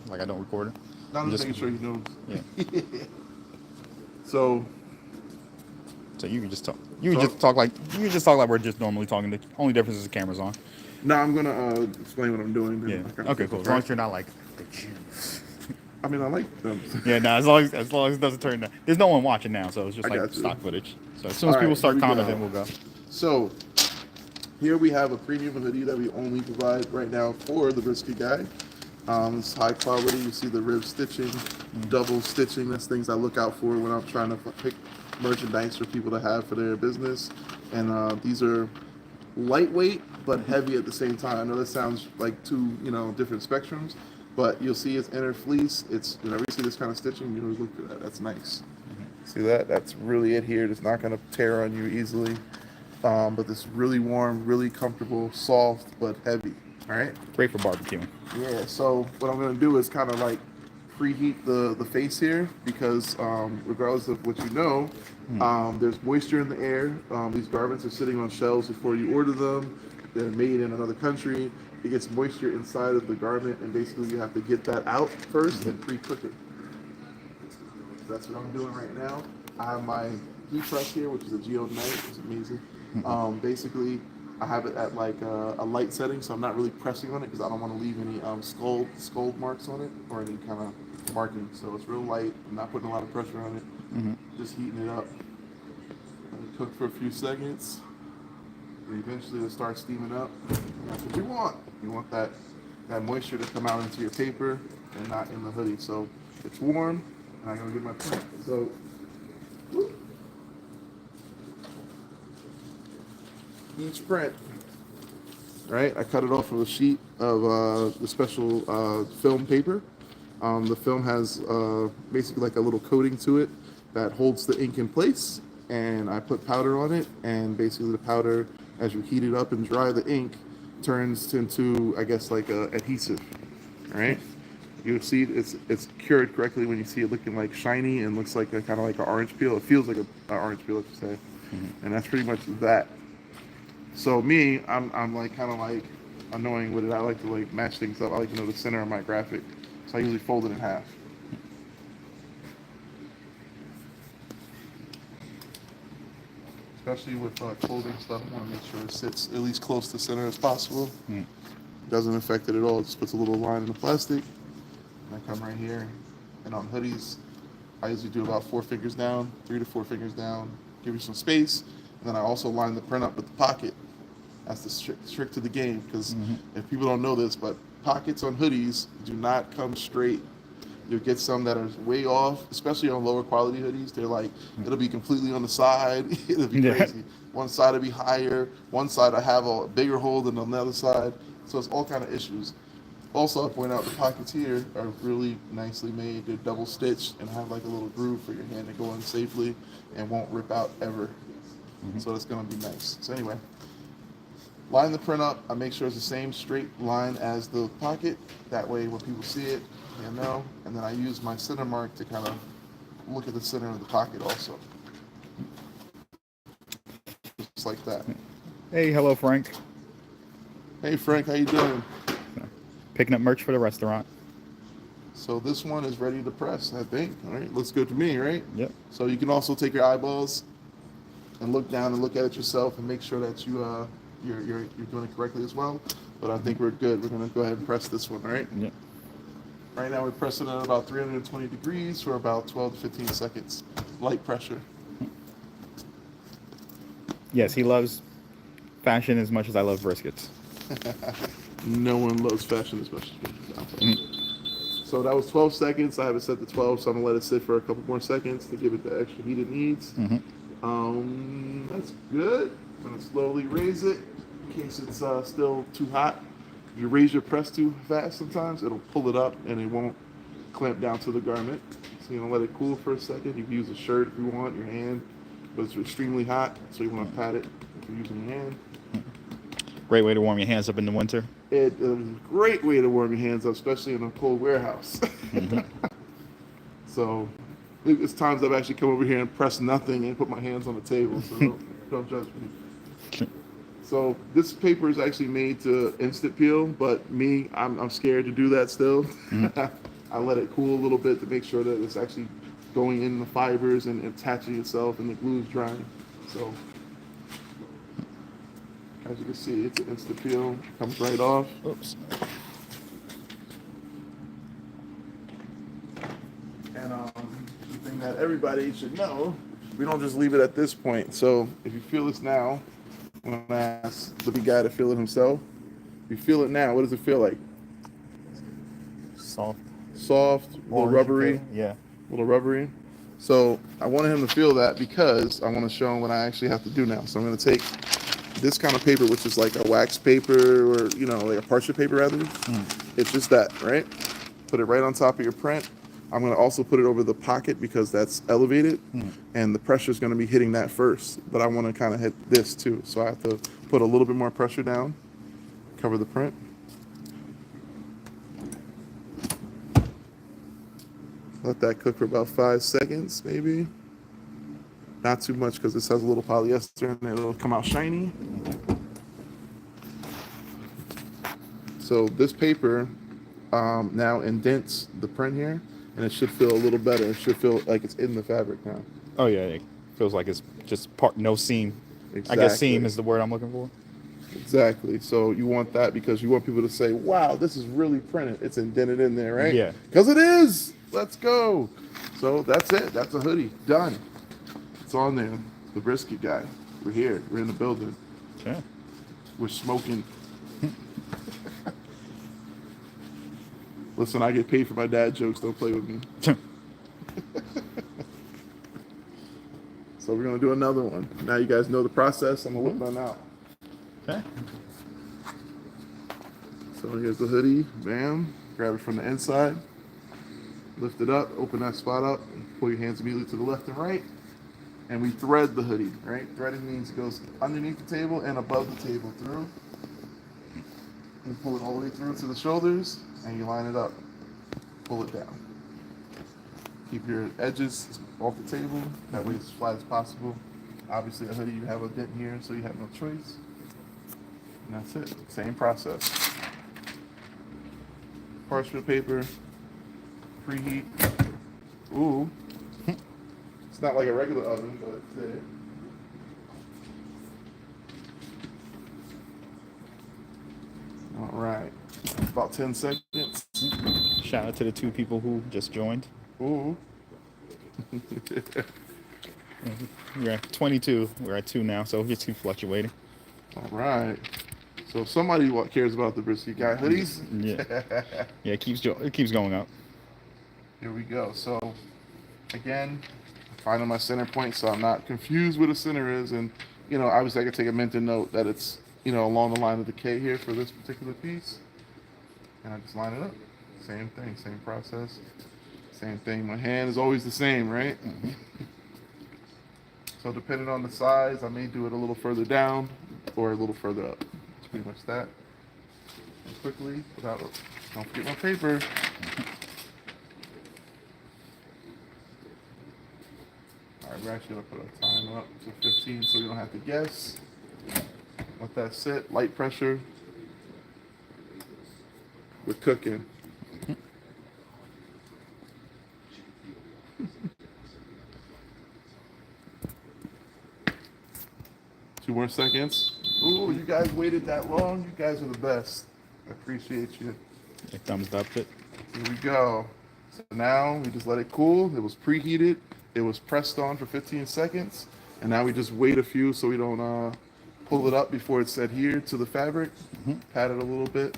like I don't record it. Now I'm I'm just just making sure you know. yeah. So So you can just talk. You can talk. just talk like we're just normally talking. The only difference is the camera's on. Now I'm gonna explain what I'm doing, Yeah. and I kind of Okay. take Cool. off. As long Right? as you're not like the Jews. I mean, I like them. Yeah. No. As long as it doesn't turn. There's no one watching now, so it's just I like got you. stock footage. So as soon All as people right, here start we commenting, go. we'll go. So here we have a premium hoodie that we only provide right now for the Brisket guy. It's high quality. You see the rib stitching, double stitching. That's things I look out for when I'm trying to pick merchandise for people to have for their business. And these are lightweight but heavy at the same time. I know that sounds like two, different spectrums, but you'll see it's inner fleece. It's whenever you see this kind of stitching, you always look for that. That's nice. See that? That's really adhered. It's not going to tear on you easily. But this really warm, really comfortable, soft but heavy. All right. Great for barbecuing. Yeah. So what I'm going to do is kind of like preheat the face here because regardless of what you know, there's moisture in the air. These garments are sitting on shelves before you order them. They're made in another country. It gets moisture inside of the garment, and basically you have to get that out first and pre-cook it. So that's what I'm doing right now. I have my heat press here, which is a Geode Knight. It's amazing. Basically, I have it at like a light setting, so I'm not really pressing on it because I don't want to leave any scald marks on it or any kind of marking. So it's real light. I'm not putting a lot of pressure on it. Just heating it up. Let it cook for a few seconds. And eventually it'll start steaming up. And that's what you want. You want that moisture to come out into your paper and not in the hoodie. So it's warm, and I'm gonna get my print. So each print, right? I cut it off of a sheet of the special film paper. The film has basically like a little coating to it that holds the ink in place, and I put powder on it, and basically the powder, as you heat it up and dry the ink, turns into, I guess, like a adhesive. All right. You'll see it's cured correctly when you see it looking like shiny and looks like a kind of like an orange peel. It feels like an orange peel, let's say, and that's pretty much that. So me, I'm like kind of like annoying with it. I like to like match things up. I like to know the center of my graphic, so I usually fold it in half. Especially with clothing stuff, I want to make sure it sits at least close to center as possible. Doesn't affect it at all. It just puts a little line in the plastic. And I come right here, and on hoodies, I usually do about 4 fingers down, 3 to 4 fingers down, give you some space, and then I also line the print up with the pocket. That's the trick to the game, because if people don't know this, but pockets on hoodies do not come straight. You'll get some that are way off, especially on lower quality hoodies. They're like, it'll be completely on the side. It'll be Yeah. crazy. One side will be higher. One side I have a bigger hole than on the other side. So it's all kind of issues. Also, I point out the pockets here are really nicely made. They're double stitched and have like a little groove for your hand to go in safely and won't rip out ever. So it's gonna be nice. So anyway, line the print up. I make sure it's the same straight line as the pocket. That way, when people see it, they know. And then I use my center mark to kind of look at the center of the pocket also, just like that. Hey, hello, Frank. Hey Frank, how you doing? Picking up merch for the restaurant. So this one is ready to press, I think. All right, looks good to me, right? Yep. So you can also take your eyeballs and look down and look at it yourself and make sure that you're doing it correctly as well. But I think we're good. We're gonna go ahead and press this one, all right? Yep. Right now we're pressing at about 320 degrees for about 12 to 15 seconds. Light pressure. Yes, he loves fashion as much as I love briskets. No one loves fashion as much as me. So that was 12 seconds. I have it set to 12, so I'm gonna let it sit for a couple more seconds to give it the extra heat it needs. That's good. I'm gonna slowly raise it in case it's still too hot. If you raise your press too fast, sometimes it'll pull it up and it won't clamp down to the garment. So you're gonna let it cool for a second. You can use a shirt if you want, your hand, but it's extremely hot, so you want to pat it if you're using your hand. Great way to warm your hands up in the winter. It is a great way to warm your hands up, especially in a cold warehouse. So it's times I've actually come over here and pressed nothing and put my hands on the table, so don't judge me. So this paper is actually made to instant peel, but me, I'm scared to do that still. I let it cool a little bit to make sure that it's actually going in the fibers and attaching itself, and the glue is drying. So as you can see, it's an instant peel, comes right off. Oops. And the thing that everybody should know, we don't just leave it at this point. So if you feel this now, I'm gonna ask the big guy to feel it himself. If you feel it now, what does it feel like? Soft. Soft, a little Orange rubbery, feel. Yeah. a little rubbery. So I wanted him to feel that because I want to show him what I actually have to do now. So I'm gonna take this kind of paper, which is like a wax paper or, you know, like a parchment paper rather. It's just that, right? Put it right on top of your print. I'm going to also put it over the pocket because that's elevated and the pressure is going to be hitting that first. But I want to kind of hit this too. So I have to put a little bit more pressure down, cover the print. Let that cook for about 5 seconds, maybe. Not too much because this has a little polyester and it'll come out shiny. So this paper now indents the print here, and it should feel a little better. It should feel like it's in the fabric now. Oh yeah, it feels like it's just no seam. Exactly. I guess seam is the word I'm looking for. Exactly. So you want that because you want people to say, wow, this is really printed. It's indented in there, right? Yeah. Because it is. Let's go. So that's it. That's a hoodie. Done. It's on there. The Brisket guy. We're here. We're in the building. Okay. We're smoking. Listen, I get paid for my dad jokes. Don't play with me. So we're going to do another one. Now you guys know the process. I'm going to whip mine out. Okay. So here's the hoodie. Bam. Grab it from the inside. Lift it up. Open that spot up. And pull your hands immediately to the left and right. And we thread the hoodie, right? Threading means it goes underneath the table and above the table through. You pull it all the way through to the shoulders, and you line it up. Pull it down. Keep your edges off the table. That way it's as flat as possible. Obviously, a hoodie, you have a dent here, so you have no choice. And that's it. Same process. Parchment paper. Preheat. Ooh. It's not like a regular oven, but it's there. All right. About 10 seconds. Shout out to the 2 people who just joined. Ooh. We're at 22. We're at 2 now, so it just keeps fluctuating. All right. So if somebody cares about the Brisket guy hoodies. Yeah. Yeah, it keeps going up. Here we go. So again, finding my center point so I'm not confused where the center is. And, you know, obviously I can take a mental note that it's, you know, along the line of the K here for this particular piece. And I just line it up. Same thing, same process. Same thing. My hand is always the same, right? So depending on the size, I may do it a little further down or a little further up. It's pretty much that. And quickly, without, don't forget my paper. All right, we're actually gonna put a timer up to 15 so you don't have to guess. Let that sit, light pressure. We're cooking. Two more seconds. Ooh, you guys waited that long. You guys are the best. I appreciate you. It thumbs up it. Here we go. So now we just let it cool. It was preheated. It was pressed on for 15 seconds. And now we just wait a few so we don't pull it up before it's adhered to the fabric. Pat it a little bit.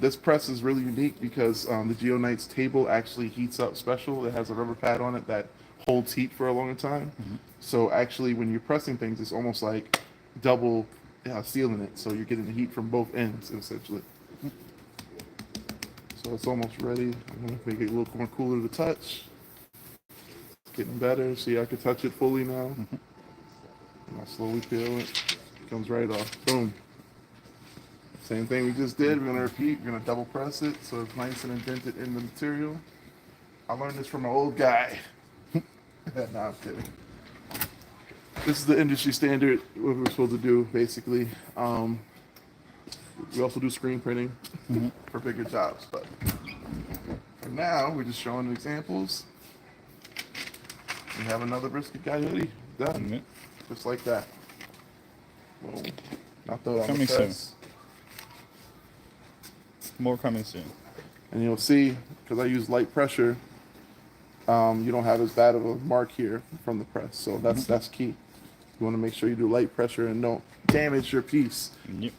This press is really unique because the Geonites table actually heats up special. It has a rubber pad on it that holds heat for a longer time. So actually when you're pressing things, it's almost like double sealing it. So you're getting the heat from both ends essentially. So it's almost ready. I'm gonna make it a little more cooler to touch. It's getting better. See, I can touch it fully now. And I'll slowly peel it. It comes right off. Boom. Same thing we just did. We're gonna repeat. We're gonna double press it so it's nice and indented in the material. I learned this from an old guy. Nah, I'm kidding. This is the industry standard, what we're supposed to do, basically. We also do screen printing for bigger jobs, but now we're just showing examples. We have another brisket guy hoodie done, Yep. just like that. Boom. Now throw it on Coming the press. More coming soon. And you'll see, because I use light pressure, you don't have as bad of a mark here from the press. So that's key. You want to make sure you do light pressure and don't damage your piece. Yep.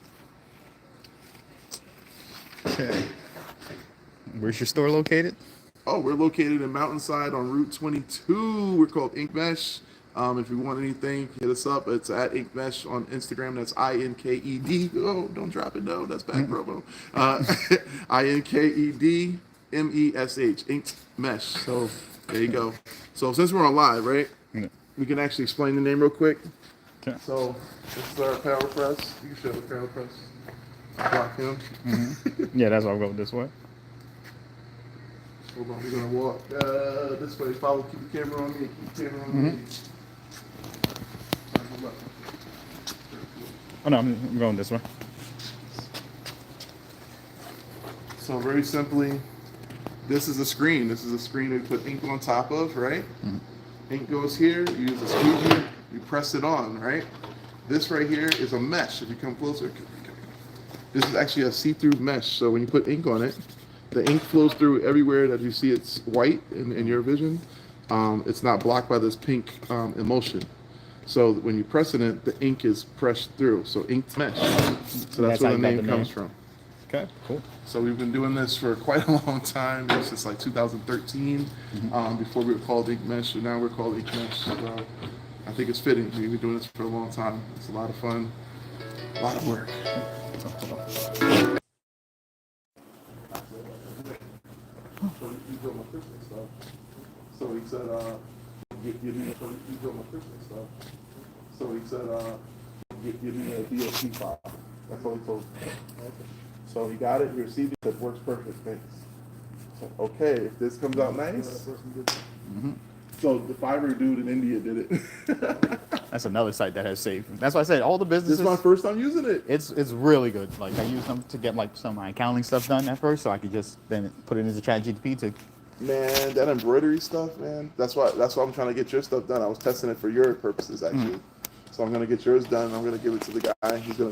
Okay. Where's your store located? Oh, we're located in Mountainside on Route 22. We're called Ink Mesh. If you want anything, hit us up. It's at Ink Mesh on Instagram. That's INKED. Oh, don't drop it, no. That's bad promo. INKEDMESH. Ink Mesh. So there you go. So since we're on live, right? Yeah. We can actually explain the name real quick. Okay. So this is our power press. You can show the power press. Block him. Yeah, that's why I'll go this way. Hold on, we're gonna walk this way. Follow, keep the camera on me. Keep the camera on me. Oh no, I'm going this way. So very simply, this is a screen. This is a screen we put ink on top of, right? Ink goes here. You use a squeegee. You press it on, right? This right here is a mesh. If you come closer, this is actually a see-through mesh. So when you put ink on it, the ink flows through everywhere that you see it's white in your vision. It's not blocked by this pink emulsion. So when you press it, the ink is pressed through. So ink mesh. So that's where the name comes from. Okay, cool. So we've been doing this for quite a long time. It was since like 2013. Before we were called Ink Mesh, so now we're called Ink Mesh. So I think it's fitting. We've been doing this for a long time. It's a lot of fun, a lot of work. So he said, give me a DLP file. That's all he told me. So he got it, he received it, said, works perfect, thanks. So, okay, if this comes out nice. So the Fiverr dude in India did it. That's another site that has saved. That's why I said all the This businesses. is my first time using it. It's really good. Like I use them to get like some of my accounting stuff done at first, so I could just then put it into ChatGPT to. Man, that embroidery stuff, man. That's why I'm trying to get your stuff done. I was testing it for your purposes actually. So I'm gonna get yours done. I'm gonna give it to the guy. He's gonna